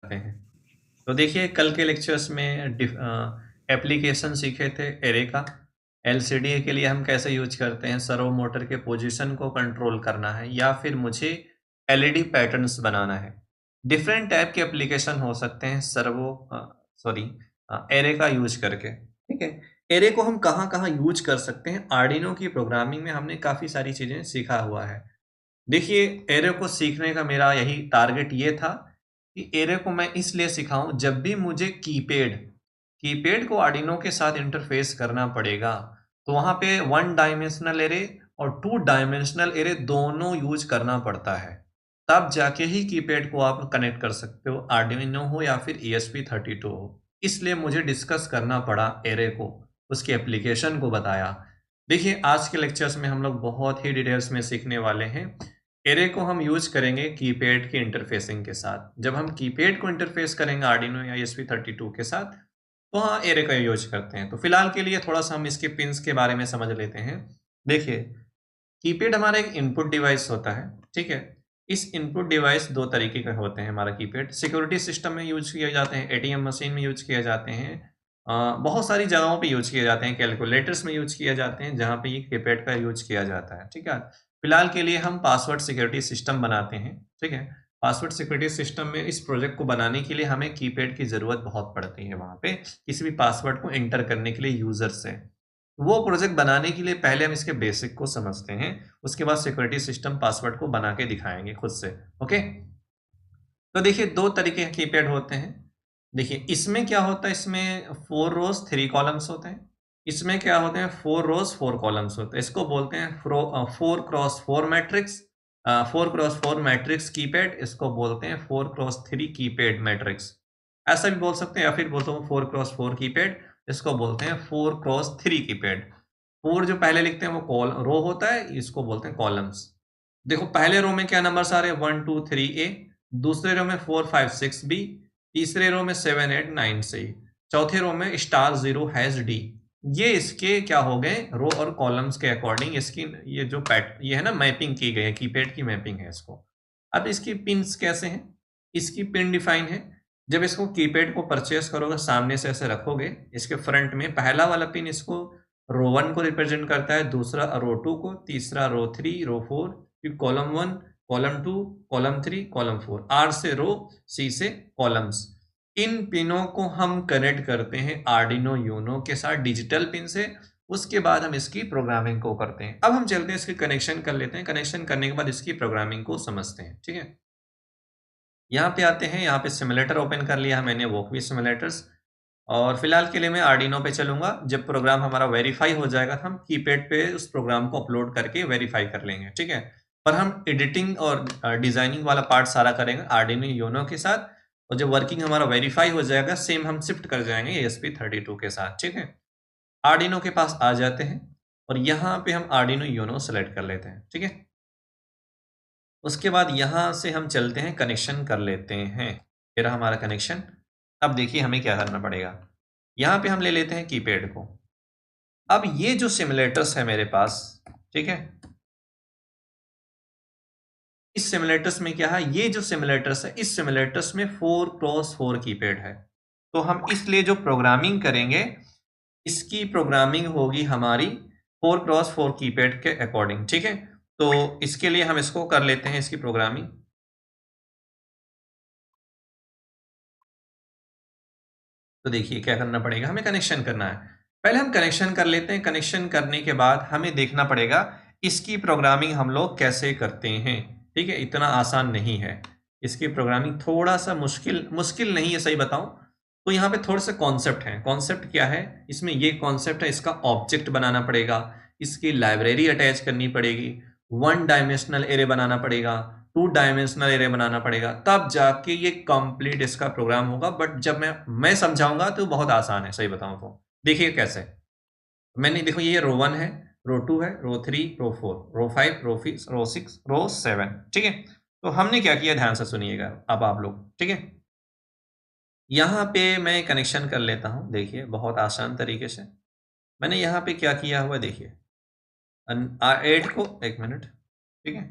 करते हैं। तो देखिए कल के लेक्चर्स में एप्लीकेशन सीखे थे एरे का। एलसीडी के लिए हम कैसे यूज करते हैं, सर्वो मोटर के पोजीशन को कंट्रोल करना है या फिर मुझे एलईडी पैटर्न्स बनाना है। डिफरेंट टाइप के एप्लीकेशन हो सकते हैं सॉरी एरे का यूज करके। ठीक है, एरे को हम कहाँ कहाँ यूज कर सकते हैं। आर्डिनो की प्रोग्रामिंग में हमने काफ़ी सारी चीज़ें सीखा हुआ है। देखिए एरे को सीखने का मेरा यही टारगेट ये था कि एरे को मैं इसलिए सिखाऊं, जब भी मुझे कीपैड कीपैड को आर्डिनो के साथ इंटरफेस करना पड़ेगा तो वहां पे वन डायमेंशनल एरे और टू डायमेंशनल एरे दोनों यूज करना पड़ता है। तब जाके ही कीपैड को आप कनेक्ट कर सकते हो, आर्डिनो हो या फिर ESP32 हो। इसलिए मुझे डिस्कस करना पड़ा एरे को, उसकी एप्लीकेशन को बताया। देखिए आज के लेक्चर्स में हम लोग बहुत ही डिटेल्स में सीखने वाले हैं। एरे को हम यूज करेंगे कीपैड के इंटरफेसिंग के साथ। जब हम कीपैड को इंटरफेस करेंगे आर्डिनो या ESP32 के साथ तो हाँ एरे का यूज करते हैं। तो फिलहाल के लिए थोड़ा सा हम इसके पिंस के बारे में समझ लेते हैं। देखिए कीपैड हमारा एक इनपुट डिवाइस होता है। ठीक है, इस इनपुट डिवाइस दो तरीके के होते हैं। हमारा कीपैड सिक्योरिटी सिस्टम में यूज किए जाते हैं, एटीएम मशीन में यूज किए जाते हैं, बहुत सारी जगहों पे यूज किए जाते हैं, कैलकुलेटर्स में यूज किए जाते हैं जहाँ पे ये कीपैड का यूज किया जाता है। ठीक है, फिलहाल के लिए हम पासवर्ड सिक्योरिटी सिस्टम बनाते हैं। ठीक है, पासवर्ड सिक्योरिटी सिस्टम में इस प्रोजेक्ट को बनाने के लिए हमें कीपैड की जरूरत बहुत पड़ती है। वहाँ पे किसी भी पासवर्ड को एंटर करने के लिए यूजर से, वो प्रोजेक्ट बनाने के लिए पहले हम इसके बेसिक को समझते हैं, उसके बाद सिक्योरिटी सिस्टम पासवर्ड को बना के दिखाएंगे खुद से। ओके, तो देखिए दो तरीके के कीपैड होते हैं। देखिए इसमें क्या होता है, इसमें 4 रोज 3 कॉलम्स होते हैं। इसमें क्या होते हैं, 4 रोज 4 कॉलम्स होते हैं। इसको बोलते हैं 4x4 matrix, 4x4 matrix keypad. इसको बोलते हैं 4x3 कीपैड मैट्रिक्स, ऐसा भी बोल सकते हैं। या फिर बोलते हैं 4x4 कीपैड, इसको बोलते हैं 4x3 कीपैड। 4 जो पहले लिखते हैं वो कॉल रो होता है, इसको बोलते हैं कॉलम्स। देखो पहले रो में क्या नंबर्स आ रहे हैं, 1 2 3 ए, दूसरे रो में 4 5 6 बी, तीसरे रो में 7 8 9 सी, चौथे रो में स्टार 0 हैश डी। ये इसके क्या हो गए, रो और कॉलम्स के अकॉर्डिंग इसकी ये जो पैट ये है ना मैपिंग की गई है, कीपैड की मैपिंग है इसको। अब इसकी पिन्स कैसे हैं, इसकी पिन डिफाइन है। जब इसको कीपैड को परचेस करोगे, सामने से ऐसे रखोगे, इसके फ्रंट में पहला वाला पिन इसको रो 1 को रिप्रेजेंट करता है, दूसरा रो 2 को, तीसरा रो 3 रो 4, फिर column 1 column 2 column 3 column 4, R से रो, सी से कॉलम्स। इन पिनों को हम कनेक्ट करते हैं आर्डिनो यूनो के साथ डिजिटल पिन से। उसके बाद हम इसकी प्रोग्रामिंग को करते हैं। अब हम चलते हैं इसकी कनेक्शन कर लेते हैं, कनेक्शन करने के बाद इसकी प्रोग्रामिंग को समझते हैं। ठीक है, यहाँ पे आते हैं, यहाँ पे सिमुलेटर ओपन कर लिया मैंने, वोकवी सिमुलेटर्स। और फिलहाल के लिए मैं आर्डिनो पे चलूंगा। जब प्रोग्राम हमारा वेरीफाई हो जाएगा तो हम कीपैड पे उस प्रोग्राम को अपलोड करके वेरीफाई कर लेंगे। ठीक है, पर हम एडिटिंग और डिजाइनिंग वाला पार्ट सारा करेंगे आर्डिनो यूनो के साथ। और जब वर्किंग हमारा वेरीफाई हो जाएगा, सेम हम शिफ्ट कर जाएंगे ESP32 के साथ। ठीक है, आर्डिनो के पास आ जाते हैं और यहाँ पे हम आर्डिनो यूनो सेलेक्ट कर लेते हैं। ठीक है, उसके बाद यहाँ से हम चलते हैं, कनेक्शन कर लेते हैं। ये रहा हमारा कनेक्शन। अब देखिए हमें क्या करना पड़ेगा, यहाँ पे हम ले लेते हैं कीपैड को। अब ये जो सिमुलेटर्स है मेरे पास, ठीक है, इस सिमुलेटर्स में क्या है, ये जो सिमुलेटर्स है, इस सिमुलेटर्स में 4x4 कीपैड है। तो हम इसलिए जो प्रोग्रामिंग करेंगे, इसकी प्रोग्रामिंग होगी हमारी 4x4 कीपैड के अकॉर्डिंग। ठीक है, तो इसके लिए हम इसको कर लेते हैं, इसकी प्रोग्रामिंग। तो देखिए क्या करना पड़ेगा, हमें कनेक्शन करना है। पहले हम कनेक्शन कर लेते हैं। कनेक्शन करने के बाद हमें देखना पड़ेगा इसकी प्रोग्रामिंग हम लोग कैसे करते हैं। ठीक है, इतना आसान नहीं है इसकी प्रोग्रामिंग, थोड़ा सा मुश्किल मुश्किल नहीं है, सही बताऊं तो यहाँ पे थोड़े से कॉन्सेप्ट हैं। कॉन्सेप्ट क्या है, इसमें ये कॉन्सेप्ट है, इसका ऑब्जेक्ट बनाना पड़ेगा, इसकी लाइब्रेरी अटैच करनी पड़ेगी, वन डायमेंशनल एरे बनाना पड़ेगा, 2 डायमेंशनल एरे बनाना पड़ेगा, तब जाके ये कंप्लीट इसका प्रोग्राम होगा। बट जब मैं समझाऊंगा तो बहुत आसान है, सही बताऊं तो। देखिए कैसे, मैंने देखो ये रो 1 है, रो 2 है, रो 3 रो 4 रो 5 रो 6 रो 7। ठीक है, तो हमने क्या किया, ध्यान से सुनिएगा अब आप लोग। ठीक है, यहाँ पे मैं कनेक्शन कर लेता हूँ। देखिए बहुत आसान तरीके से मैंने यहाँ पे क्या किया हुआ, देखिए 8 को, एक मिनट। ठीक है,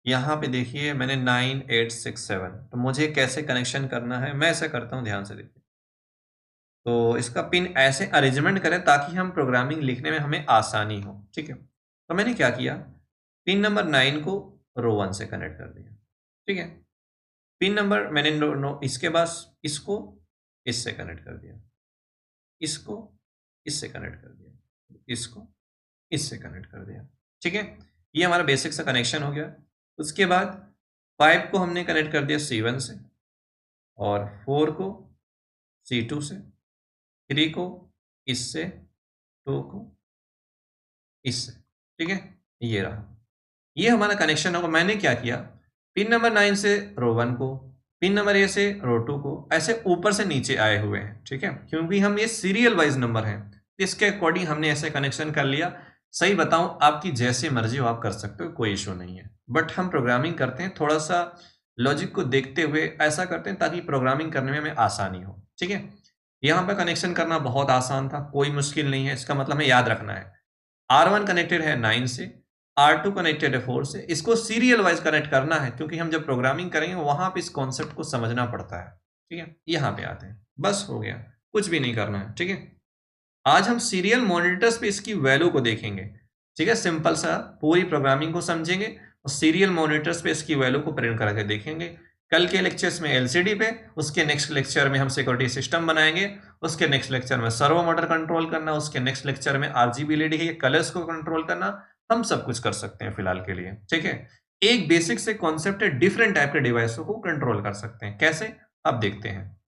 यहाँ पे देखिए मैंने 9867, तो मुझे कैसे कनेक्शन करना है मैं ऐसा करता हूँ, ध्यान से देखिए। तो इसका पिन ऐसे अरेंजमेंट करें ताकि हम प्रोग्रामिंग लिखने में हमें आसानी हो, ठीक है। तो मैंने क्या किया, पिन नंबर 9 को रो 1 से कनेक्ट कर दिया, ठीक है। पिन नंबर मैंने इसके बाद इसको इससे कनेक्ट कर दिया, इसको इससे कनेक्ट कर दिया, इसको इससे कनेक्ट कर दिया, ठीक है। ये हमारा बेसिक सा कनेक्शन हो गया। उसके बाद 5 को हमने कनेक्ट कर दिया C1 से, और 4 को C2 से, 3 को इससे, 2 को इससे, ठीक है। ये रहा, ये हमारा कनेक्शन होगा। मैंने क्या किया, पिन नंबर 9 से रो 1 को, पिन नंबर ए से रो 2 को ऐसे ऊपर से नीचे आए हुए हैं, ठीक है, क्योंकि हम ये सीरियल वाइज नंबर हैं, इसके अकॉर्डिंग हमने ऐसे कनेक्शन कर लिया। सही बताऊं, आपकी जैसे मर्जी हो आप कर सकते हो, कोई इशू नहीं है। बट हम प्रोग्रामिंग करते हैं थोड़ा सा लॉजिक को देखते हुए ऐसा करते हैं ताकि प्रोग्रामिंग करने में हमें आसानी हो, ठीक है। यहाँ पर कनेक्शन करना बहुत आसान था, कोई मुश्किल नहीं है। इसका मतलब हमें याद रखना है, R1 कनेक्टेड है 9 से, R2 कनेक्टेड है 4 से। इसको सीरियल वाइज कनेक्ट करना है क्योंकि हम जब प्रोग्रामिंग करेंगे वहां पे इस कॉन्सेप्ट को समझना पड़ता है, ठीक है। यहाँ पे आते हैं, बस हो गया, कुछ भी नहीं करना है, ठीक है। आज हम सीरियल मॉनिटर्स पे इसकी वैल्यू को देखेंगे, ठीक है। सिंपल सा पूरी प्रोग्रामिंग को समझेंगे और सीरियल मॉनिटर्स पे इसकी वैल्यू को प्रिंट करके देखेंगे। कल के लेक्चर्स में एलसीडी पे, उसके नेक्स्ट लेक्चर में हम सिक्योरिटी सिस्टम बनाएंगे, उसके नेक्स्ट लेक्चर में सर्वो मोटर कंट्रोल करना, उसके नेक्स्ट लेक्चर में आरजीबी एलईडी के कलर्स को कंट्रोल करना। हम सब कुछ कर सकते हैं फिलहाल के लिए, ठीक है। एक बेसिक से कॉन्सेप्ट है, डिफरेंट टाइप के डिवाइसों को कंट्रोल कर सकते हैं कैसे, अब देखते हैं।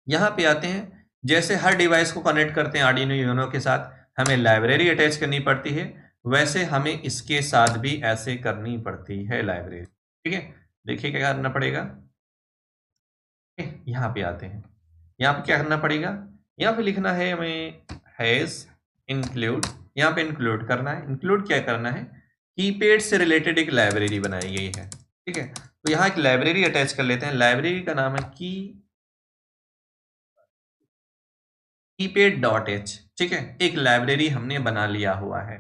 यहां पे आते हैं, जैसे हर डिवाइस को कनेक्ट करते हैं आर्डिनो यूनो के साथ, हमें लाइब्रेरी अटैच करनी पड़ती है, वैसे हमें इसके साथ भी ऐसे करनी पड़ती है लाइब्रेरी, ठीक है। देखिए क्या करना पड़ेगा, यहाँ पे आते हैं। यहाँ पे क्या करना पड़ेगा, यहाँ पे लिखना है हमें हैज इंक्लूड, यहाँ पे इंक्लूड करना है। इंक्लूड क्या करना है, कीपैड से रिलेटेड एक लाइब्रेरी बनाई गई है, ठीक है। तो यहाँ एक लाइब्रेरी अटैच कर लेते हैं, लाइब्रेरी का नाम है कीपैड.h, ठीक है। एक लाइब्रेरी हमने बना लिया हुआ है।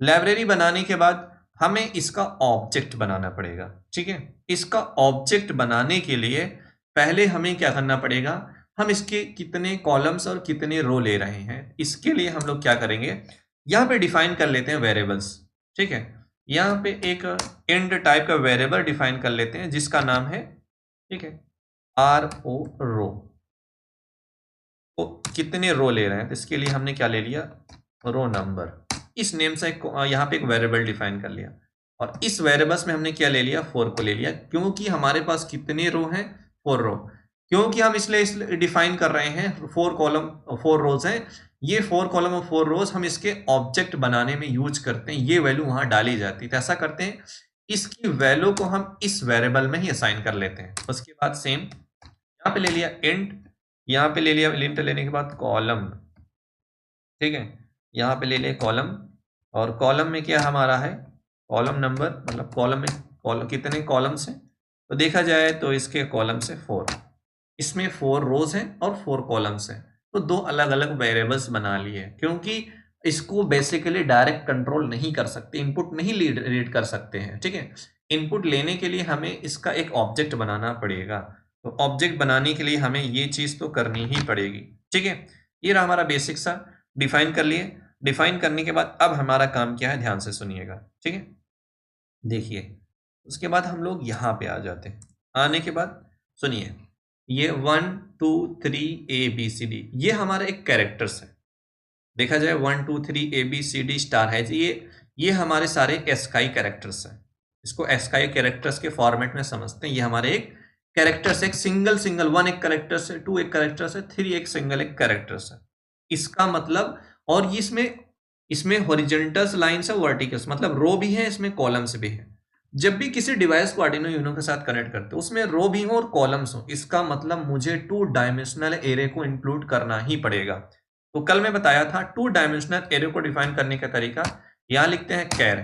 लाइब्रेरी बनाने के बाद हमें इसका ऑब्जेक्ट बनाना पड़ेगा, ठीक है। इसका ऑब्जेक्ट बनाने के लिए पहले हमें क्या करना पड़ेगा, हम इसके कितने कॉलम्स और कितने रो ले रहे हैं, इसके लिए हम लोग क्या करेंगे, यहाँ पे डिफाइन कर लेते हैं वेरिएबल्स, ठीक है। यहाँ पे एक इंड टाइप का वेरिएबल डिफाइन कर लेते हैं जिसका नाम है, ठीक है, RO रो। तो कितने रो ले रहे हैं, तो इसके लिए हमने क्या ले लिया, रो नंबर। इस नेम से यहाँ पे एक वेरिएबल डिफाइन कर लिया, और इस वेरिएबल्स में हमने क्या ले लिया, 4 को ले लिया, क्योंकि हमारे पास कितने रो हैं, 4 रो। क्योंकि हम इसलिए डिफाइन कर रहे हैं 4 कॉलम 4 रोज हैं, ये 4 कॉलम और 4 रोज हम इसके ऑब्जेक्ट बनाने में यूज करते हैं, ये वैल्यू वहां डाली जाती है। तो ऐसा करते हैं, इसकी वैल्यू को हम इस वेरिएबल में ही असाइन कर लेते हैं। उसके बाद सेम यहाँ पे ले लिया इंट, यहाँ पे ले लिया इंट लेने के बाद कॉलम, ठीक है। यहाँ पे ले लिया कॉलम, और कॉलम में क्या हमारा है, कॉलम नंबर, मतलब कॉलम में कॉलम कितने कॉलम्स हैं, तो देखा जाए तो इसके कॉलम्स है 4, इसमें 4 रोज हैं और 4 कॉलम्स हैं। तो दो अलग अलग वेरिएबल्स बना लिए, क्योंकि इसको बेसिकली डायरेक्ट कंट्रोल नहीं कर सकते, इनपुट नहीं रीड कर सकते हैं, ठीक है। इनपुट लेने के लिए हमें इसका एक ऑब्जेक्ट बनाना पड़ेगा, तो ऑब्जेक्ट बनाने के लिए हमें ये चीज तो करनी ही पड़ेगी, ठीक है। ये रहा हमारा बेसिक सा, डिफाइन कर लिए। डिफाइन करने के बाद अब हमारा काम क्या है, ध्यान से सुनिएगा, ठीक है। देखिए, उसके बाद हम लोग यहाँ पे आ जाते हैं। आने के बाद सुनिए, ये 1 2 3 ABCD ये हमारा एक कैरेक्टर्स है। देखा जाए 1 2 3 ABCD स्टार है, ये हमारे सारे एस्काई कैरेक्टर्स हैं। इसको एस्काई कैरेक्टर्स के फॉर्मेट में समझते हैं। ये हमारे एक कैरेक्टर्स, एक सिंगल 1 एक कैरेक्टर्स है, 2 एक कैरेक्टर्स है, 3 एक सिंगल एक कैरेक्टर्स है। इसका मतलब, और इसमें हॉरिजॉन्टल लाइन्स है, वर्टिकल्स, मतलब रो भी है, इसमें कॉलम्स भी है। जब भी किसी डिवाइस को आर्डिनो यूनो के साथ कनेक्ट करते हो, उसमें रो भी हो और कॉलम्स हो, इसका मतलब मुझे 2 डायमेंशनल एरे को इंक्लूड करना ही पड़ेगा। तो कल मैं बताया था 2 डायमेंशनल एरे को डिफाइन करने का तरीका, यहां लिखते हैं कैर,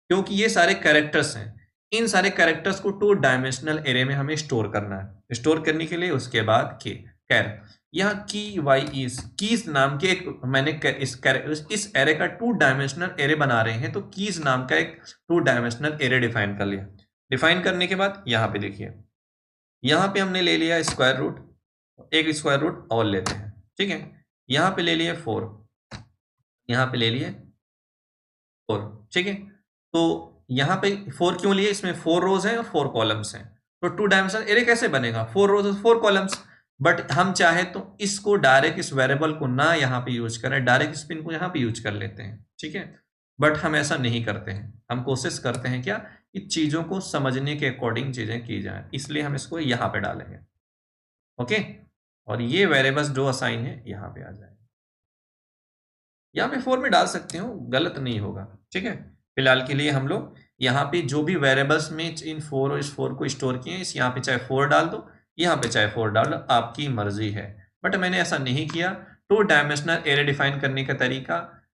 क्योंकि ये सारे कैरेक्टर्स हैं। इन सारे कैरेक्टर्स को 2 डायमेंशनल एरे में हमें स्टोर करना है। स्टोर करने के लिए उसके बाद के, कैर, यहाँ की वाई इज, कीज नाम के एक मैंने इस एरे का 2 डायमेंशनल एरे बना रहे हैं, तो कीज नाम का एक 2 डायमेंशनल एरे डिफाइन कर लिया। डिफाइन करने के बाद यहाँ पे देखिए, यहाँ पे हमने ले लिया स्क्वायर रूट, एक स्क्वायर रूट और लेते हैं, ठीक है। यहाँ पे ले लिए 4, यहाँ पे ले लिए 4, ठीक है। तो यहाँ पे 4 क्यों लिए, इसमें 4 रोज हैं और 4 कॉलम्स हैं, तो 2 डायमेंशनल एरे कैसे बनेगा, 4 रोज और 4 कॉलम्स। बट हम चाहे तो इसको डायरेक्ट इस वेरिएबल को ना यहाँ पे यूज करें, डायरेक्ट स्पिन को यहाँ पे यूज कर लेते हैं, ठीक है। बट हम ऐसा नहीं करते हैं, हम कोशिश करते हैं क्या, कि चीजों को समझने के अकॉर्डिंग चीजें की जाए, इसलिए हम इसको यहाँ पे डालेंगे, ओके। और ये वेरिएबल्स जो असाइन है यहाँ पे आ जाएंगे, यहाँ पे 4 में डाल सकते हो, गलत नहीं होगा, ठीक है। फिलहाल के लिए हम लोग यहाँ पे जो भी वेरिएबल्स में इन 4 और इस 4 को स्टोर किए, इस यहाँ पे चाहे 4 डाल दो, यहाँ पे चाहे 4 डाल दो, आपकी मर्जी है। बट मैंने ऐसा नहीं किया। 2 डायमेंशनल एरे डिफाइन करने का तरीका,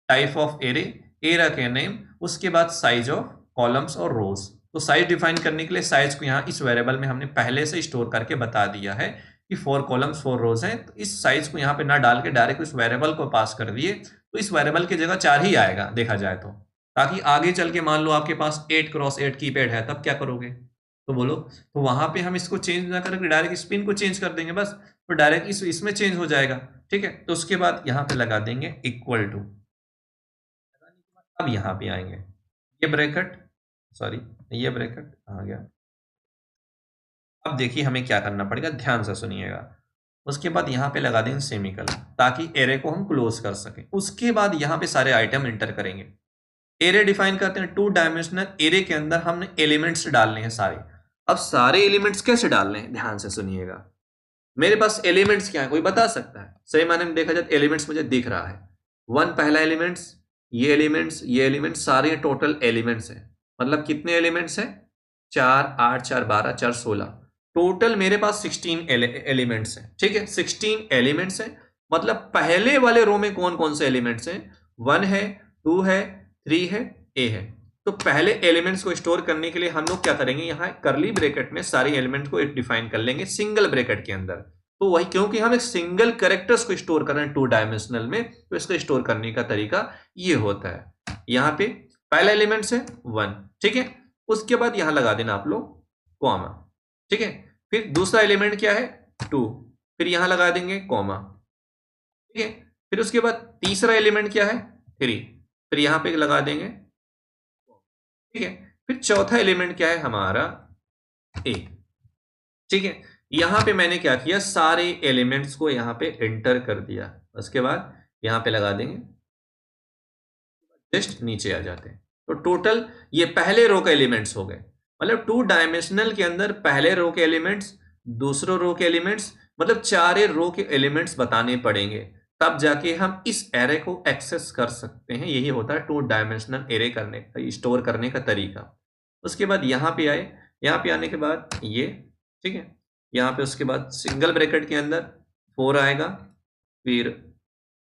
टाइप ऑफ एरे, एरा के नेम, उसके बाद साइज ऑफ कॉलम्स और रोज। तो साइज डिफाइन करने के लिए साइज को यहाँ इस वेरिएबल में हमने पहले से स्टोर करके बता दिया है कि 4 कॉलम्स 4 रोज हैं, तो इस साइज को यहाँ पे ना डाल के डायरेक्ट इस वेरिएबल को पास कर दिए, तो इस वेरिएबल की जगह 4 ही आएगा देखा जाए तो। ताकि आगे चल के मान लो आपके पास 8x8 कीपैड है, तब क्या करोगे, तो बोलो, तो वहां पे हम इसको चेंज ना करके डायरेक्ट स्पिन को चेंज कर देंगे बस, तो डायरेक्ट इसमें चेंज हो जाएगा, ठीक है। तो उसके बाद यहाँ पे लगा देंगे इक्वल टू, अब यहाँ पे आएंगे, ये ब्रैकेट, सॉरी ये ब्रैकेट आ गया। अब देखिए हमें क्या करना पड़ेगा, ध्यान से सुनिएगा। उसके बाद यहाँ पे लगा देंगे सेमीकोलन, ताकि एरे को हम क्लोज कर सकें। उसके बाद यहाँ पे सारे आइटम एंटर करेंगे। एरे डिफाइन करते हैं, 2 डायमेंशनल एरे के अंदर हमने एलिमेंट्स डालने हैं सारे। अब सारे एलिमेंट्स कैसे डालने हैं, ध्यान से सुनिएगा। मेरे पास एलिमेंट्स क्या है, कोई बता सकता है? सही मायने में देखा जाए एलिमेंट्स मुझे दिख रहा है, 1 पहला एलिमेंट्स, ये एलिमेंट्स, ये एलिमेंट्स, सारे टोटल एलिमेंट्स हैं। मतलब कितने एलिमेंट्स हैं, 4 8 4 12 4 16, टोटल मेरे पास 16 एलिमेंट्स हैं, ठीक है। 16 एलिमेंट्स हैं, मतलब पहले वाले रो में कौन कौन से एलिमेंट्स हैं, 1 है, 2 है, 3 है, ए है। तो पहले एलिमेंट्स को स्टोर करने के लिए हम लोग क्या करेंगे, यहाँ करली ब्रैकेट में सारे एलिमेंट को डिफाइन कर लेंगे सिंगल ब्रैकेट के अंदर। तो वही, क्योंकि हम एक सिंगल कैरेक्टर्स को स्टोर कर रहे हैं 2 डायमेंशनल में, तो इसको स्टोर करने का तरीका ये होता है। यहाँ पे पहला एलिमेंट्स है 1, ठीक है। उसके बाद यहां लगा देना आप लोग कॉमा, ठीक है। फिर दूसरा एलिमेंट क्या है, 2, फिर यहां लगा देंगे कॉमा, ठीक है। फिर उसके बाद तीसरा एलिमेंट क्या है, 3, फिर यहां पे लगा देंगे, ठीक है। फिर चौथा एलिमेंट क्या है हमारा, ए, ठीक है। यहां पे मैंने क्या किया, सारे एलिमेंट्स को यहां पे एंटर कर दिया। उसके बाद यहां पे लगा देंगे, जस्ट नीचे आ जाते हैं। तो टोटल ये पहले रो के एलिमेंट्स हो गए। मतलब 2 डायमेंशनल के अंदर पहले रो के एलिमेंट्स, दूसरे रो के एलिमेंट्स, मतलब 4 रो के एलिमेंट्स बताने पड़ेंगे, तब जाके हम इस एरे को एक्सेस कर सकते हैं। यही होता है 2 डायमेंशनल एरे करने का, स्टोर करने का तरीका। उसके बाद यहाँ पे आए, यहाँ पे आने के बाद ये, ठीक है। यहाँ पे उसके बाद सिंगल ब्रैकेट के अंदर 4 आएगा, फिर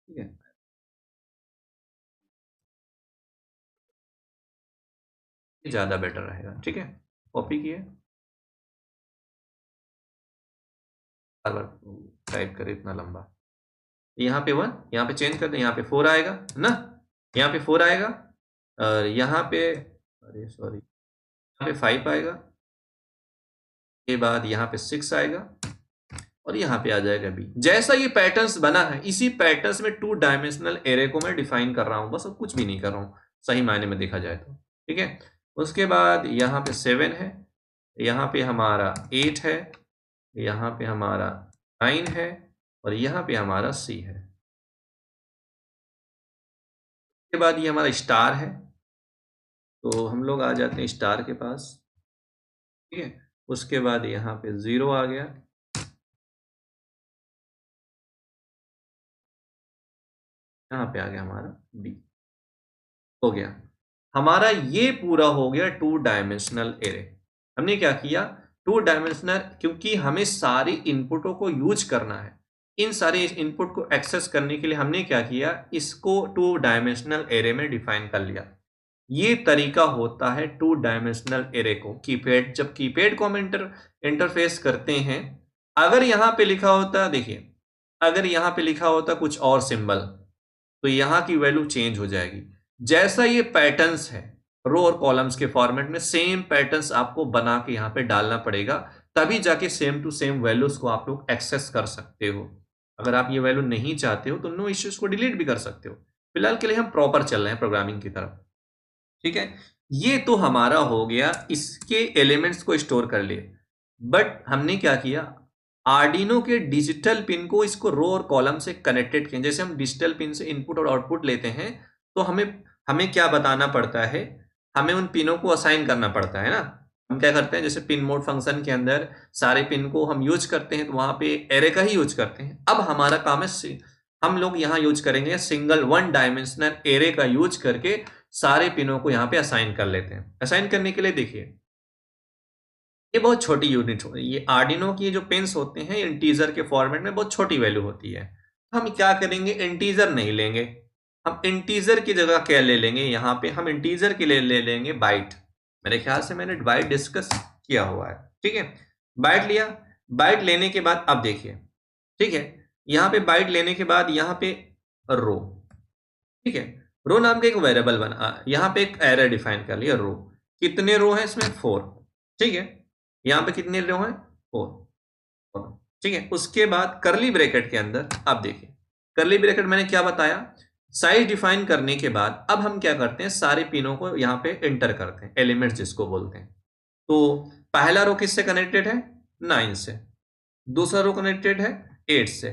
ठीक है, ज्यादा बेटर रहेगा, ठीक है। कॉपी किए, बार बार टाइप करें इतना लंबा। यहाँ पे 1, यहाँ पे चेंज कर दे, यहाँ पे 4 आएगा ना, यहाँ पे 4 आएगा, और यहाँ पे, अरे सॉरी, यहाँ पे 5 आएगा, के बाद यहाँ पे 6 आएगा, और यहाँ पे आ जाएगा बी। जैसा ये पैटर्न्स बना है, इसी पैटर्न्स में 2 डायमेंशनल एरे को मैं डिफाइन कर रहा हूँ, बस अब कुछ भी नहीं कर रहा हूँ, सही मायने में देखा जाए तो, ठीक है। उसके बाद यहाँ पे 7 है, यहाँ पे हमारा 8 है, यहाँ पे हमारा 9 है, और यहाँ पे हमारा सी है। उसके बाद ये हमारा स्टार है, तो हम लोग आ जाते हैं स्टार के पास, ठीक है। उसके बाद यहाँ पे 0 आ गया, यहाँ पे आ गया हमारा बी, हो गया हमारा। ये पूरा हो गया 2 डायमेंशनल एरे। हमने क्या किया, 2 डायमेंशनल, क्योंकि हमें सारी इनपुटों को यूज करना है, इन सारे इनपुट को एक्सेस करने के लिए हमने क्या किया, इसको 2 डायमेंशनल एरे में डिफाइन कर लिया। ये तरीका होता है 2 डायमेंशनल एरे को कीपैड, जब कीपैड को हम इंटरफेस करते हैं, अगर यहां पे लिखा होता, देखिए अगर यहां पे लिखा होता कुछ और सिंबल, तो यहां की वैल्यू चेंज हो जाएगी। जैसा ये पैटर्न्स है रो और कॉलम्स के फॉर्मेट में, सेम पैटर्न्स आपको बना के यहां पे डालना पड़ेगा, तभी जाके सेम टू सेम वैल्यूज को आप लोग एक्सेस कर सकते हो। अगर आप ये वैल्यू नहीं चाहते हो तो नो इश्यूज को डिलीट भी कर सकते हो। फिलहाल के लिए हम प्रॉपर चल रहे हैं प्रोग्रामिंग की तरफ, ठीक है। ये तो हमारा हो गया, इसके एलिमेंट्स को स्टोर कर लिए। बट हमने क्या किया, आर्डिनो के डिजिटल पिन को इसको रो और कॉलम से कनेक्टेड किया। जैसे हम डिजिटल पिन से इनपुट और आउटपुट लेते हैं, तो हमें हमें क्या बताना पड़ता है, हमें उन पिनों को असाइन करना पड़ता है ना। हम क्या करते हैं, जैसे पिन मोड फंक्शन के अंदर सारे पिन को हम यूज करते हैं, तो वहां पे एरे का ही यूज करते हैं। अब हमारा काम है, हम लोग यहाँ यूज करेंगे सिंगल वन डायमेंशनल एरे का यूज करके सारे पिनों को यहाँ पे असाइन कर लेते हैं। असाइन करने के लिए देखिए, ये बहुत छोटी यूनिट हो, ये आर्डिनो की जो पिन्स होते हैं इंटीजर के फॉर्मेट में बहुत छोटी वैल्यू होती है। हम क्या करेंगे, इंटीजर नहीं लेंगे, हम इंटीजर की जगह क्या ले लेंगे, यहाँ पे हम इंटीजर के लिए ले लेंगे बाइट। मेरे ख्याल से मैंने बाइट डिस्कस किया हुआ है, ठीक है। बाइट लिया, बाइट लेने के बाद अब देखिए, ठीक है, यहाँ पे बाइट लेने के बाद यहाँ पे रो, ठीक है, रो नाम का एक वेरिएबल बना, यहाँ पे एक एरे डिफाइन कर लिया रो। कितने रो हैं इसमें, 4, ठीक है। यहाँ पे कितने रो हैं, 4, ठीक है। उसके बाद करली ब्रैकेट के अंदर अब देखिए, करली ब्रैकेट मैंने क्या बताया, साइज डिफाइन करने के बाद अब हम क्या करते हैं, सारे पिनों को यहाँ पे एंटर करते हैं, एलिमेंट्स जिसको बोलते हैं। तो पहला रो किससे कनेक्टेड है, 9 से, दूसरा रो कनेक्टेड है 8 से,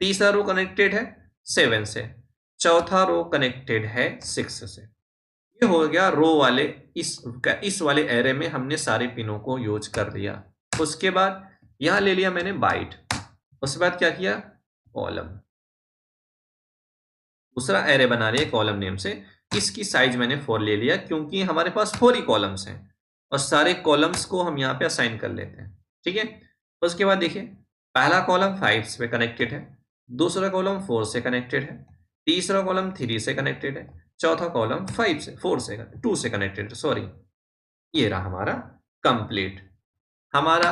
तीसरा रो कनेक्टेड है 7 से, चौथा रो कनेक्टेड है 6 से। ये हो गया रो वाले, इस वाले एरे में हमने सारे पिनों को यूज कर लिया। उसके बाद यहां ले लिया मैंने बाइट, उसके बाद क्या किया, कॉलम, दूसरा एरे बना लिया कॉलम नेम से। इसकी साइज मैंने 4 ले लिया, क्योंकि हमारे पास 4 ही कॉलम्स हैं और सारे कॉलम्स को हम यहाँ पे असाइन कर लेते हैं, ठीक है। उसके बाद देखिए, पहला कॉलम 5 से कनेक्टेड है, दूसरा कॉलम 4 से कनेक्टेड है, तीसरा कॉलम 3 से कनेक्टेड है, चौथा कॉलम 5 से 4 से 2 से कनेक्टेड है, सॉरी। ये रहा हमारा कंप्लीट, हमारा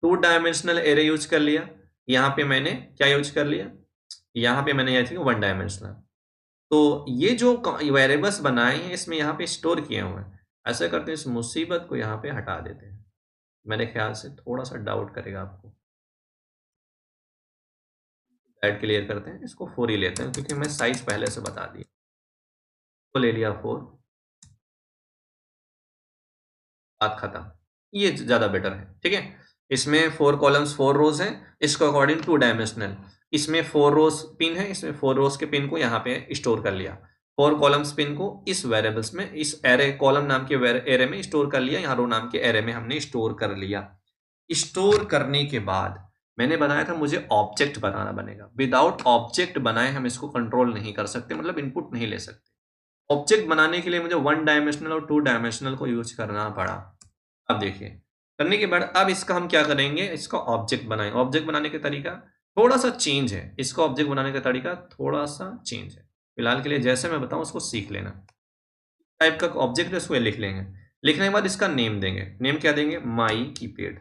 2 डायमेंशनल एरे यूज कर लिया। यहाँ पे मैंने क्या यूज कर लिया, यहाँ पे मैंने थी 1 डायमेंशनल। तो ये जो वेरिएबल्स बनाए हैं इसमें यहाँ पे स्टोर किए हुए हैं। ऐसा करते हैं, इस मुसीबत को यहाँ पे हटा देते हैं, मेरे ख्याल से थोड़ा सा डाउट करेगा आपको। डाइट क्लियर करते हैं, इसको 4 ही लेते हैं, क्योंकि मैं साइज पहले से बता दिया। तो ले लिया 4, बात खत्म। ये ज़्यादा बेटर है, ठीक है। इसमें 4 कॉलम्स 4 रोज हैं, इसको अकॉर्डिंग 2 डायमेंशनल। इसमें 4 रोज पिन है, इसमें 4 रोज के पिन को यहाँ पे स्टोर कर लिया, 4 कॉलम्स पिन को इस वेरिएबल्स में, इस एरे कॉलम नाम के एरे में स्टोर कर लिया, यहाँ रो नाम के एरे में हमने स्टोर कर लिया। स्टोर करने के बाद मैंने बनाया था, मुझे ऑब्जेक्ट बनाना बनेगा। विदाउट ऑब्जेक्ट बनाए हम इसको कंट्रोल नहीं कर सकते, मतलब इनपुट नहीं ले सकते। ऑब्जेक्ट बनाने के लिए मुझे 1 डायमेंशनल और 2 डायमेंशनल को यूज करना पड़ा। अब देखिए, करने के बाद अब इसका हम क्या करेंगे, इसका ऑब्जेक्ट बनाएंगे। ऑब्जेक्ट बनाने का तरीका थोड़ा सा चेंज है, इसका ऑब्जेक्ट बनाने का तरीका थोड़ा सा चेंज है। फिलहाल के लिए जैसे मैं बताऊं उसको सीख लेना। टाइप का ऑब्जेक्ट है, उसको लिख लेंगे। लिखने के बाद इसका नेम देंगे। नेम क्या देंगे, माई कीपैड,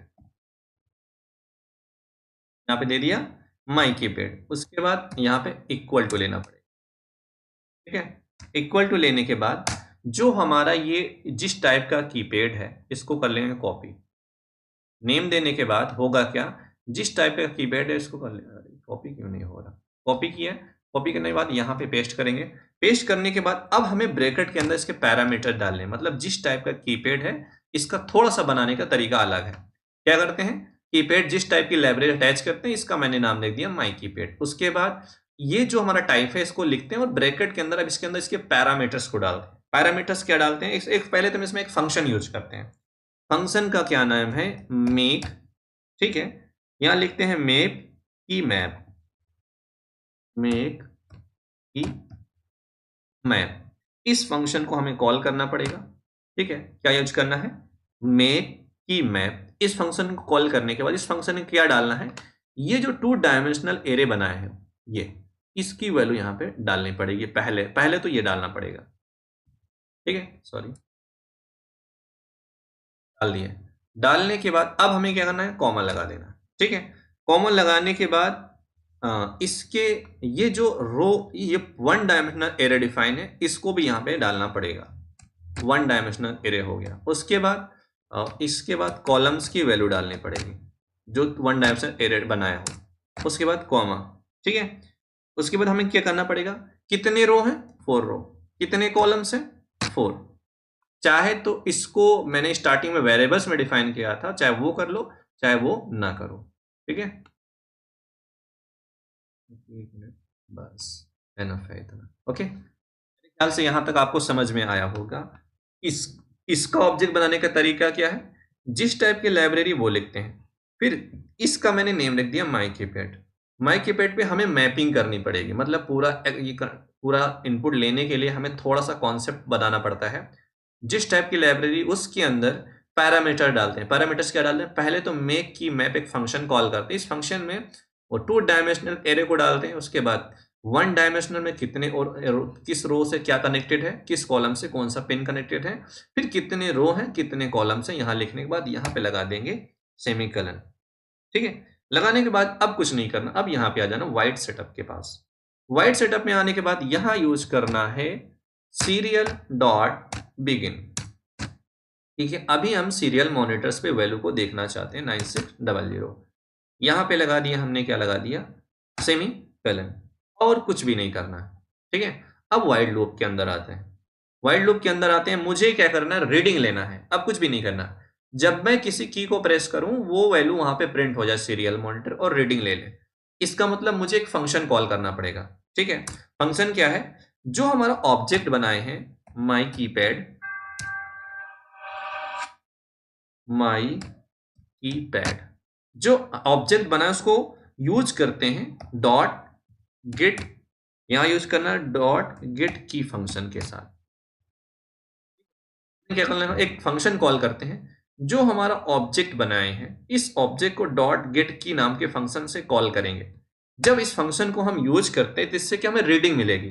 यहाँ पे दे दिया माई कीपैड। उसके बाद यहाँ पे इक्वल टू लेना पड़ेगा, ठीक है। इक्वल टू लेने के बाद जो हमारा ये जिस टाइप का कीपैड है इसको कर लेंगे कॉपी। नेम देने के बाद होगा क्या, जिस टाइप का कीपैड है इसको कर लेना। कॉपी क्यों नहीं हो रहा, कॉपी किया, कॉपी करने के बाद यहाँ पे पेस्ट करेंगे। पेस्ट करने के बाद अब हमें ब्रैकेट के अंदर इसके पैरामीटर डालने हैं, मतलब जिस टाइप का कीपैड है इसका थोड़ा सा बनाने का तरीका अलग है। क्या करते हैं, कीपैड जिस टाइप की लाइब्रेरी अटैच करते हैं, इसका मैंने नाम लिख दिया माई कीपैड। उसके बाद ये जो हमारा टाइप है इसको लिखते हैं और ब्रैकेट के अंदर अब इसके अंदर इसके पैरामीटर्स को डालते हैं। पैरामीटर्स क्या डालते हैं, एक पहले तो हम इसमें एक फंक्शन यूज करते हैं। फंक्शन का क्या नाम है, मेक, ठीक है। यहां लिखते हैं मेप की मैप, मेक की मैप। इस फंक्शन को हमें कॉल करना पड़ेगा, ठीक है। क्या यूज करना है, मेक की मैप। इस फंक्शन को कॉल करने के बाद इस फंक्शन में क्या डालना है, ये जो 2 डायमेंशनल एरे बनाए हैं ये, इसकी वैल्यू यहां पे डालनी पड़ेगी। पहले पहले तो ये डालना पड़ेगा, ठीक है, सॉरी, डाल दिए। डालने के बाद अब हमें क्या करना है, कॉमा लगा देना, ठीक है। कॉमन लगाने के बाद इसके ये जो रो, ये 1 डायमेंशनल एरे डिफाइन है, इसको भी यहाँ पे डालना पड़ेगा। 1 डायमेंशनल एरे हो गया। उसके बाद इसके बाद कॉलम्स की वैल्यू डालनी पड़ेगी जो 1 डायमेंशनल एरे बनाया हो। उसके बाद कॉमा, ठीक है। उसके बाद हमें क्या करना पड़ेगा, कितने रो हैं, 4 रो, कितने कॉलम्स हैं, 4। चाहे तो इसको मैंने स्टार्टिंग में वेरिएबल्स में डिफाइन किया था, चाहे वो कर लो चाहे वो ना करो, ठीक है। एक मिनट, बस एनफ है इतना, ओके। मेरे ख्याल से यहां तक आपको समझ में आया होगा। इसका ऑब्जेक्ट बनाने का तरीका क्या है, जिस टाइप की लाइब्रेरी वो लिखते हैं, फिर इसका मैंने नेम लिख दिया माई कीपैड। माई कीपैड पे हमें मैपिंग करनी पड़ेगी, मतलब पूरा इनपुट लेने के लिए हमें थोड़ा सा कॉन्सेप्ट बनाना पड़ता है। जिस टाइप की लाइब्रेरी, उसके अंदर पैरामीटर डालते हैं। पैरामीटर्स क्या डालते हैं, पहले तो मेक की मैप एक फंक्शन कॉल करते हैं, इस फंक्शन में वो 2 डायमेंशनल एरे को डालते हैं। उसके बाद 1 डायमेंशनल में कितने और किस रो से क्या कनेक्टेड है, किस कॉलम से कौन सा पिन कनेक्टेड है, फिर कितने रो हैं कितने कॉलम से, यहां लिखने के बाद यहाँ पे लगा देंगे सेमीकोलन, ठीक है। लगाने के बाद अब कुछ नहीं करना, अब यहाँ पे आ जाना वाइड सेटअप के पास। वाइड सेटअप में आने के बाद यहां यूज करना है सीरियल डॉट बिगिन, ठीक है। अभी हम सीरियल मॉनिटर्स पे वैल्यू को देखना चाहते हैं 9600। यहां पे लगा दिया हमने, क्या लगा दिया, सेमी कोलन, और कुछ भी नहीं करना है, ठीक है। अब वाइड लूप के अंदर आते हैं। वाइड लूप के अंदर आते हैं, मुझे क्या करना है, रीडिंग लेना है। अब कुछ भी नहीं करना, जब मैं किसी की को प्रेस करूं वो वैल्यू वहां पे प्रिंट हो जाए सीरियल मॉनिटर और रीडिंग ले ले। इसका मतलब मुझे एक फंक्शन कॉल करना पड़ेगा, ठीक है। फंक्शन क्या है, जो हमारा ऑब्जेक्ट बनाए हैं माई कीपैड, माई कीपैड जो ऑब्जेक्ट बना है उसको यूज करते हैं डॉट गेट, यहां यूज करना है डॉट गेट की फंक्शन के साथ। क्या करना है, एक फंक्शन कॉल करते हैं जो हमारा ऑब्जेक्ट बनाए हैं, इस ऑब्जेक्ट को डॉट गेट की नाम के फंक्शन से कॉल करेंगे। जब इस फंक्शन को हम यूज करते हैं तो इससे क्या हमें रीडिंग मिलेगी,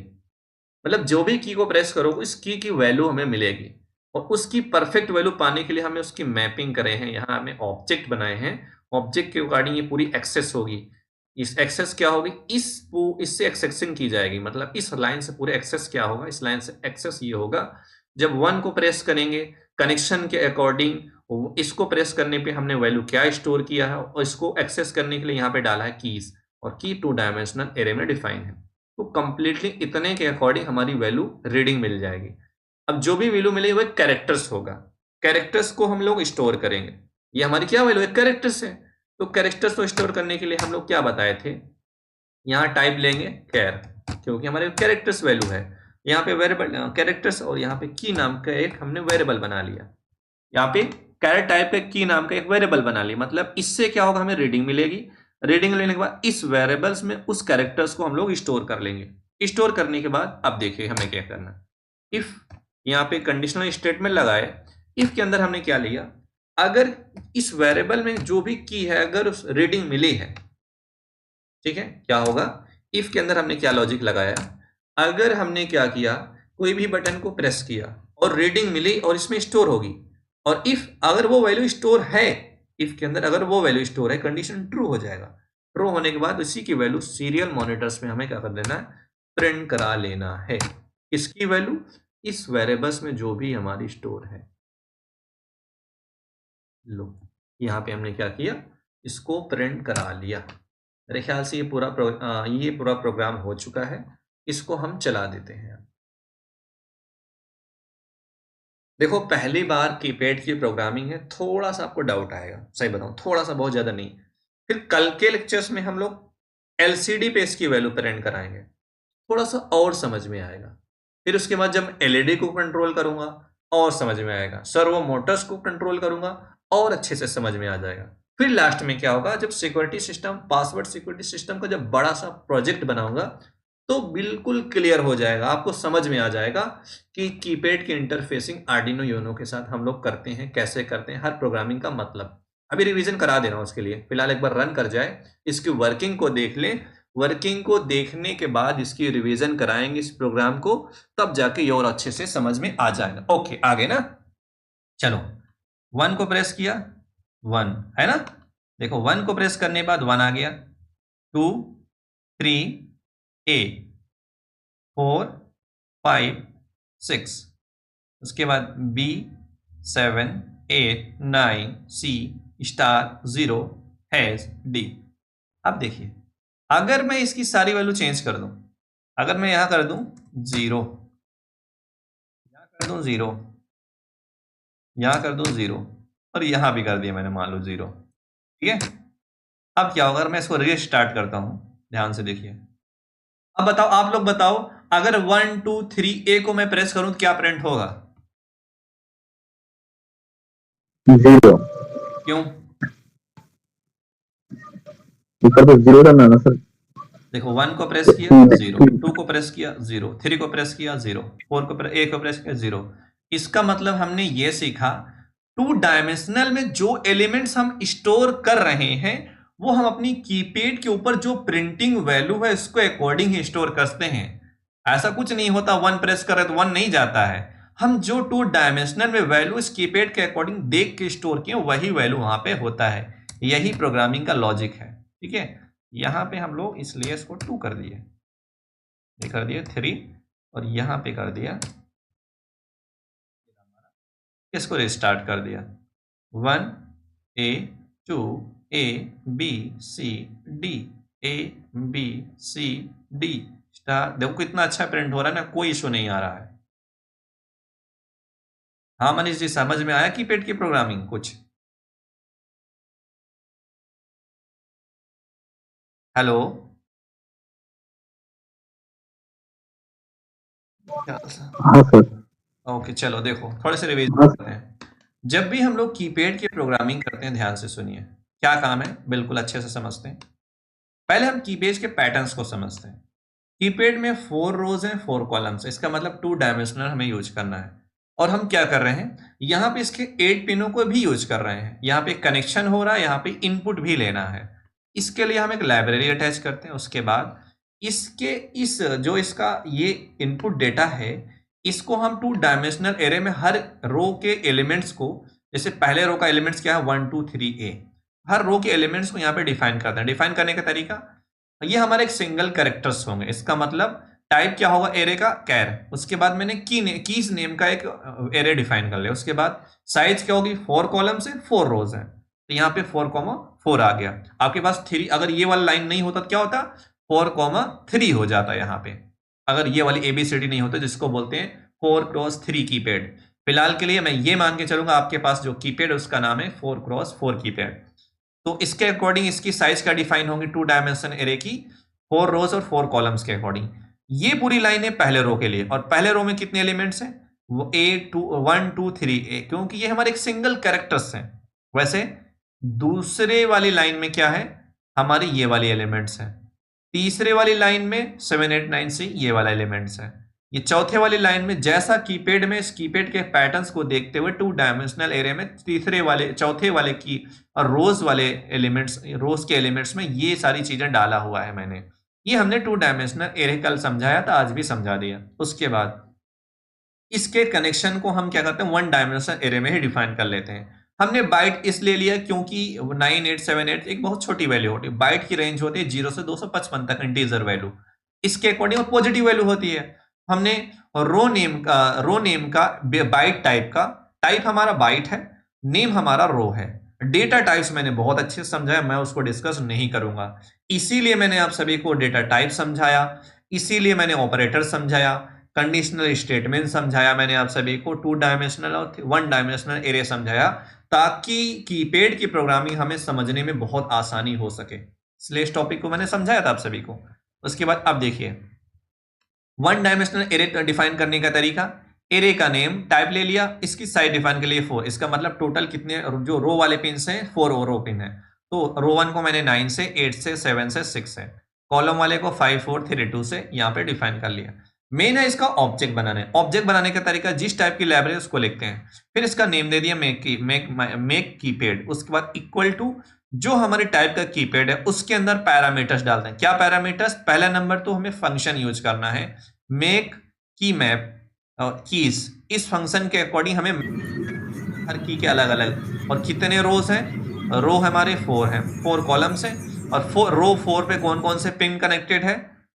मतलब जो भी की को प्रेस करोगे इस की वैल्यू हमें मिलेगी, और उसकी परफेक्ट वैल्यू पाने के लिए हमें उसकी मैपिंग करे हैं। यहाँ हमें ऑब्जेक्ट बनाए हैं, ऑब्जेक्ट के अकॉर्डिंग ये पूरी एक्सेस होगी। इस एक्सेस क्या होगी, इससे एक्सेसिंग की जाएगी, मतलब इस लाइन से पूरे एक्सेस क्या होगा, इस लाइन से एक्सेस ये होगा। जब 1 को प्रेस करेंगे कनेक्शन के अकॉर्डिंग, इसको प्रेस करने पे हमने वैल्यू क्या स्टोर किया है, और इसको एक्सेस करने के लिए यहाँ पे डाला है कीज, और की 2 डायमेंशनल एरे में डिफाइन है। तो कंप्लीटली इतने के अकॉर्डिंग हमारी वैल्यू रीडिंग मिल जाएगी। अब जो भी वैल्यू मिलेगी वह कैरेक्टर्स होगा, कैरेक्टर्स को हम लोग स्टोर करेंगे। ये हमारी क्या वैल्यू है, कैरेक्टर्स है। तो कैरेक्टर्स को स्टोर करने के लिए हम लोग क्या बताए थे, यहाँ टाइप लेंगे कैर, क्योंकि हमारे कैरेक्टर्स वैल्यू है। यहाँ पे वेरिएबल कैरेक्टर्स, और यहाँ पे की नाम का एक हमने वेरिएबल बना लिया। यहाँ पे कैरेट टाइप का की नाम का एक वेरिएबल बना लिया, मतलब इससे क्या होगा, हमें रीडिंग मिलेगी। रीडिंग लेने के बाद इस वेरिएबल्स में उस कैरेक्टर्स को हम लोग स्टोर कर लेंगे। स्टोर करने के बाद अब देखिए हमें क्या करना है, इफ यहाँ पे कंडीशनल स्टेटमेंट लगाए। इफ के अंदर हमने क्या लिया, अगर इस वेरिएबल में जो भी की है अगर उस रीडिंग मिली है, ठीक है, क्या होगा, इफ के अंदर हमने क्या लॉजिक लगाया, अगर हमने क्या किया, कोई भी बटन को प्रेस किया और रीडिंग मिली और इसमें स्टोर होगी, और इफ अगर वो वैल्यू स्टोर है, इफ के अंदर अगर वो वैल्यू स्टोर है, कंडीशन ट्रू हो जाएगा। ट्रू होने के बाद इसी की वैल्यू सीरियल मॉनिटर्स में हमें क्या कर देना है, प्रिंट करा लेना है। इसकी वैल्यू इस वेरिएबल्स में जो भी हमारी स्टोर है। लो यहाँ पे हमने क्या किया, इसको प्रिंट करा लिया। मेरे ख्याल से ये पूरा प्रोग्राम हो चुका है। इसको हम चला देते हैं। देखो पहली बार कीपैड की प्रोग्रामिंग है, थोड़ा सा आपको डाउट आएगा, सही बताऊं, थोड़ा सा, बहुत ज्यादा नहीं। फिर कल के लेक्चर्स में हम लोग एलसीडी पे इसकी वैल्यू प्रिंट कराएंगे, थोड़ा सा और समझ में आएगा। फिर उसके बाद जब एलईडी को कंट्रोल करूंगा और समझ में आएगा, सर्वो मोटर्स को कंट्रोल करूंगा और अच्छे से समझ में आ जाएगा। फिर लास्ट में क्या होगा, जब security system, password security system का जब बड़ा सा प्रोजेक्ट बनाऊंगा तो बिल्कुल क्लियर हो जाएगा, आपको समझ में आ जाएगा कि कीपैड की इंटरफेसिंग आर्डिनो यूनो के साथ हम लोग करते हैं, कैसे करते हैं, हर प्रोग्रामिंग का मतलब। अभी रिवीजन करा दे रहा हूं उसके लिए, फिलहाल एक बार रन कर जाए, इसकी वर्किंग को देख लें। वर्किंग को देखने के बाद इसकी रिवीजन कराएंगे इस प्रोग्राम को, तब जाके ये और अच्छे से समझ में आ जाएगा। ओके, आगे ना, चलो 1 को प्रेस किया, 1 है ना, देखो 1 को प्रेस करने के बाद 1 आ गया, 2 3 A 4 5 6, उसके बाद B 7 8 9 C star 0 hash D। अब देखिए अगर मैं इसकी सारी वैल्यू चेंज कर दूं, अगर मैं यहां कर दूं 0, यहां कर दूं 0, यहां कर दूं 0 और यहां भी कर दिया मैंने मान लो 0, ठीक है। अब क्या होगा, अगर मैं इसको रीस्टार्ट करता हूं, ध्यान से देखिए। अब बताओ, आप लोग बताओ, अगर 1 2 3 A को मैं प्रेस करूं तो क्या प्रिंट होगा? 0। क्यों? ऊपर तो 0 करना ना सर। देखो 1 को प्रेस किया 0, 2 को प्रेस किया 0, 3 को प्रेस किया 0, 4 को A को प्रेस किया 0। इसका मतलब हमने ये सीखा, 2 डायमेंशनल में जो एलिमेंट्स हम स्टोर कर रहे हैं वो हम अपनी कीपैड के ऊपर जो प्रिंटिंग वैल्यू है इसको अकॉर्डिंग ही स्टोर करते हैं। ऐसा कुछ नहीं होता 1 प्रेस करे तो 1 नहीं जाता है। हम जो 2 डायमेंशनल में वैल्यू इस कीपैड के अकॉर्डिंग देख के स्टोर किए वही वैल्यू वहां पे होता है। यही प्रोग्रामिंग का लॉजिक है, ठीक है। यहां पे हम लोग इसलिए इसको 2 कर दिए, ये कर दिया 3 और यहां पे कर दिया, इसको रिस्टार्ट कर दिया 1 A 2 A B C D A B C D star. देखो कितना अच्छा प्रिंट हो रहा है ना, कोई इशू नहीं आ रहा है। हाँ मनीष जी, समझ में आया कीपैड की प्रोग्रामिंग कुछ? हेलो, हाँ सर। ओके चलो देखो थोड़े से रिवीजन हाँ करते हैं। जब भी हम लोग कीपैड की प्रोग्रामिंग करते हैं, ध्यान से सुनिए क्या काम है, बिल्कुल अच्छे से समझते हैं। पहले हम कीपैड के पैटर्न्स को समझते हैं। कीपैड में 4 रोज हैं 4 कॉलम्स है, इसका मतलब 2 डायमेंशनल हमें यूज करना है। और हम क्या कर रहे हैं, यहाँ पे इसके 8 पिनों को भी यूज कर रहे हैं। यहाँ पे कनेक्शन हो रहा है, यहाँ पे इनपुट भी लेना है। इसके लिए हम एक लाइब्रेरी अटैच करते हैं। उसके बाद इसके इस जो इसका ये इनपुट डेटा है, इसको हम 2 डायमेंशनल एरे में हर रो के एलिमेंट्स को, जैसे पहले रो का एलिमेंट्स क्या है 1 2 3 A, हर रो के एलिमेंट्स को यहाँ पे डिफाइन करते हैं। डिफाइन करने का तरीका, ये हमारे एक सिंगल कैरेक्टर्स होंगे। इसका मतलब टाइप क्या होगा एरे का, कैर। उसके बाद मैंने कीज नेम का एक एरे डिफाइन कर लिया। उसके बाद साइज क्या होगी, 4 कॉलम्स है 4 रोज है, तो यहाँ पे 4,4 आ गया। आपके पास 3, अगर ये वाला लाइन नहीं होता तो क्या होता, 4,3 हो जाता है यहाँ पे। अगर ये वाली ABCD नहीं होता, जिसको बोलते हैं 4x3 कीपैड। फिलहाल के लिए मैं ये मान के चलूंगा आपके पास जो कीपैड उसका नाम है 4x4 कीपैड। तो इसके अकॉर्डिंग इसकी साइज क्या डिफाइन होगी 2 डायमेंशन एरे की, 4 रोज और 4 कॉलम्स के अकॉर्डिंग। ये पूरी लाइन है पहले रो के लिए। और पहले रो में कितने एलिमेंट्स हैं, वो 1 2 3 A, क्योंकि ये हमारे एक सिंगल कैरेक्टर्स हैं। वैसे दूसरे वाली लाइन में क्या है, हमारी ये वाली एलिमेंट्स हैं। तीसरे वाली लाइन में 7 8 9 C ये वाला एलिमेंट्स है। ये चौथे वाली लाइन में जैसा कीपैड में इस कीपैड के पैटर्न्स को देखते हुए 2 डायमेंशनल एरे में तीसरे वाले चौथे वाले की और रोज वाले एलिमेंट्स, रोज के एलिमेंट्स में ये सारी चीजें डाला हुआ है मैंने। ये हमने 2 डायमेंशनल एरे कल समझाया था, आज भी समझा दिया। उसके बाद इसके कनेक्शन को हम क्या करते हैं 1 डायमेंशनल एरे में ही डिफाइन कर लेते हैं। हमने बाइट इसलिए लिया क्योंकि 9878 एक बहुत छोटी वैल्यू होती है। बाइट की रेंज होती है 0 से 255 तक इंटीजर वैल्यू। इसके अकॉर्डिंग पॉजिटिव वैल्यू होती है। हमने रो नेम का बाइट टाइप का, टाइप हमारा बाइट है, नेम हमारा रो है। डेटा टाइप्स मैंने बहुत अच्छे से समझाया, मैं उसको डिस्कस नहीं करूंगा। इसीलिए मैंने आप सभी को डेटा टाइप समझाया, इसीलिए मैंने ऑपरेटर समझाया, कंडीशनल स्टेटमेंट समझाया मैंने आप सभी को, 2 डायमेंशनल और 1 डायमेंशनल एरे समझाया, ताकि कीपैड की प्रोग्रामिंग हमें समझने में बहुत आसानी हो सके। इसलिए इस टॉपिक को मैंने समझाया था आप सभी को। उसके बाद अब देखिए 1 डायमेंशनल एरे डिफाइन करने का तरीका, एरे का नेम टाइप ले लिया, इसकी साइज डिफाइन के लिए 4। इसका मतलब टोटल कितने जो रो वाले पिन हैं 4 रो पिन है। तो रो 1 को मैंने 9 से 8 से 7 से 6 है, कॉलम वाले को 5 4 3 2 से यहाँ पे डिफाइन कर लिया। मेन है इसका ऑब्जेक्ट बनाने। ऑब्जेक्ट बनाने का तरीका, जिस टाइप की लाइब्रेरी उसको लिखते हैं, फिर इसका नेम दे दिया मेक कीपैड। उसके बाद इक्वल टू जो हमारे टाइप का कीपैड है उसके अंदर पैरामीटर्स डालते हैं। क्या पैरामीटर्स, पहला नंबर तो हमें फंक्शन यूज करना है मेक की मैप कीज। इस फंक्शन के अकॉर्डिंग हमें हर की के अलग अलग और कितने रोज हैं रो हमारे 4 हैं, 4 कॉलम्स हैं और रो 4 पे कौन कौन से पिन कनेक्टेड है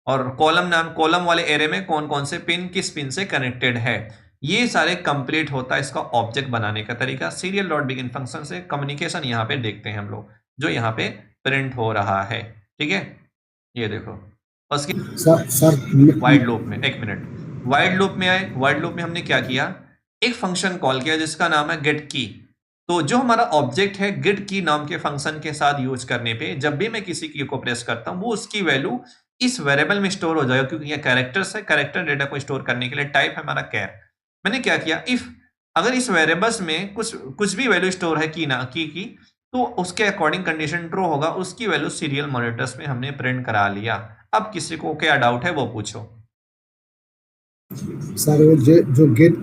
और कॉलम वाले एरे में कौन कौन से पिन किस पिन से कनेक्टेड है। ये सारे कंप्लीट होता है इसका ऑब्जेक्ट बनाने का तरीका। सीरियल डॉट बिगिन फंक्शन से कम्युनिकेशन यहाँ पे देखते हैं हम लोग, जो यहाँ पे प्रिंट हो रहा है। ठीक है, ये देखो उसके सर वाइड लूप में, एक मिनट, वाइड लूप में आए। वाइड लूप में हमने क्या किया, एक फंक्शन कॉल किया जिसका नाम है गेट की। तो जो हमारा ऑब्जेक्ट है गेट की नाम के फंक्शन के साथ यूज करने पे जब भी मैं किसी की को प्रेस करता हूं वो उसकी वैल्यू इस वेरिएबल में स्टोर हो जाएगा, क्योंकि ये कैरेक्टर्स है, कैरेक्टर डेटा को स्टोर करने के लिए टाइप है हमारा कैर। मैंने क्या किया, इफ अगर इस वेरिएबल्स में कुछ भी वैल्यू स्टोर है की तो उसके अकॉर्डिंग कंडीशन ट्रू होगा, उसकी वैल्यू सीरियल मॉनिटर्स में हमने प्रिंट करा लिया। अब किसी को क्या डाउट है वो पूछो। सर वो जो गेट